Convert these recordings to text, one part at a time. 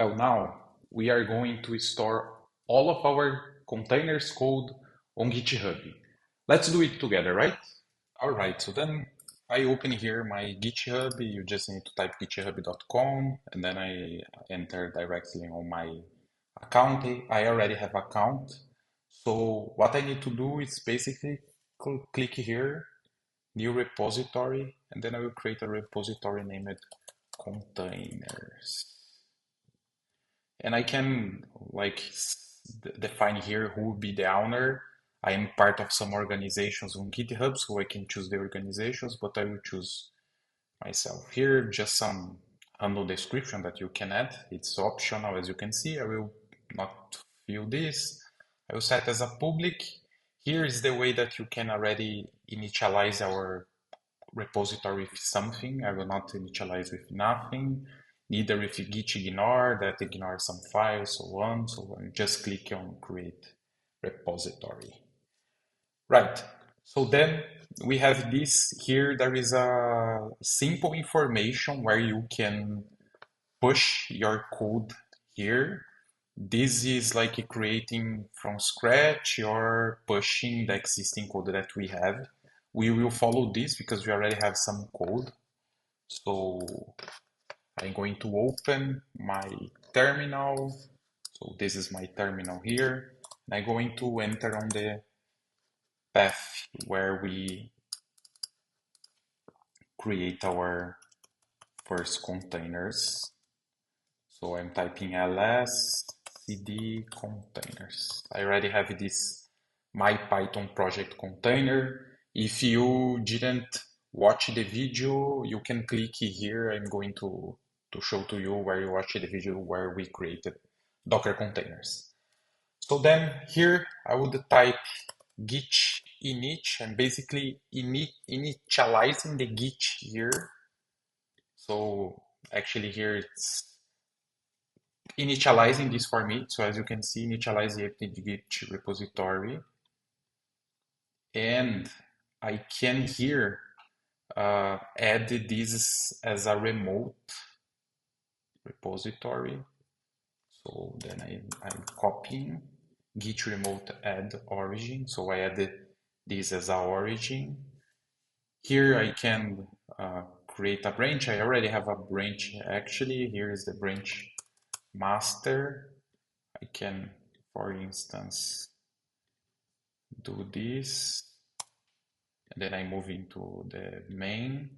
Well, now we are going to store all of our containers code on GitHub. Let's do it together, right? All right, so then I open here my GitHub. You just need to type github.com and then I enter directly on my account. I already have account. So what I need to do is basically click here, new repository, and then I will create a repository named containers. And I can like define here who will be the owner. I am part of some organizations on GitHub, so I can choose the organizations, but I will choose myself. Here, just some handle description that you can add. It's optional, as you can see. I will not fill this. I will set as a public. Here is the way that you can already initialize our repository with something. I will not initialize with nothing, neither with git ignore that ignores some files, so on. So I just click on create repository. Right. So then we have this here. There is a simple information where you can push your code here. This is like creating from scratch or pushing the existing code that we have. We will follow this because we already have some code. So I'm going to open my terminal. So this is my terminal here. And I'm going to enter on the path where we create our first containers. So I'm typing ls cd containers. I already have this my Python project container. If you didn't watch the video, you can click here. I'm going to show to you where you watch the video where we created Docker containers. So then here I would type git init and basically initializing the git here. So actually here it's initializing this for me. So as you can see, initialize the git repository. And I can here add this as a remote repository. So then I'm copying git remote add origin. So I added this as our origin. Here I can create a branch. I already have a branch actually. Here is the branch master. I can, for instance, do this. And then I move into the main.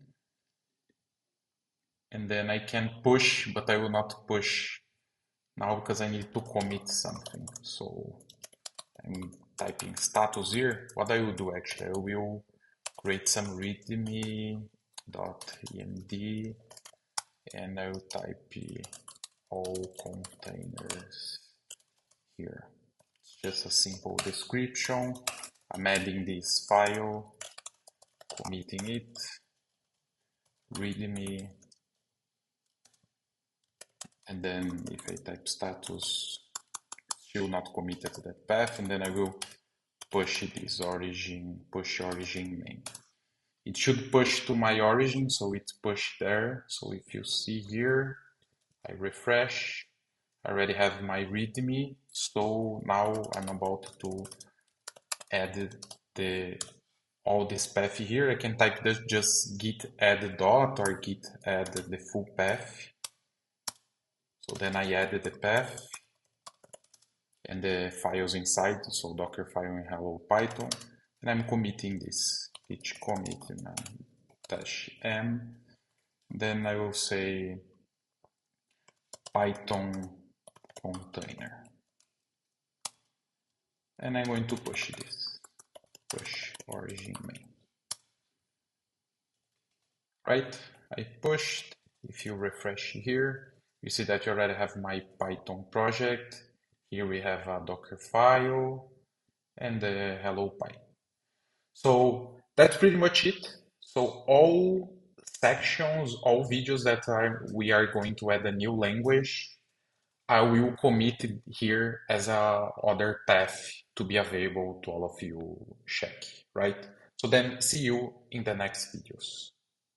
And then I can push, but I will not push now because I need to commit something. So I'm typing status here. What I will do actually, I will create some readme.env and I will type all containers here. It's just a simple description. I'm adding this file, committing it, readme, and then if I type status, still not committed to that path, and then I will push this origin, push origin main. It should push to my origin, so it's pushed there. So if you see here, I refresh, I already have my readme. So now I'm about to add all this path here. I can type this just git add dot or git add the full path. So then I added the path and the files inside, so Docker file and hello Python, and I'm committing this git commit -m. Then I will say Python container, and I'm going to push this, push origin main. Right, I pushed. If you refresh here, you see that you already have my Python project. Here we have a Docker file and the hello Py. So that's pretty much it. So all sections, all videos that we are going to add a new language, I will commit here as a other path to be available to all of you check, right? So then see you in the next videos.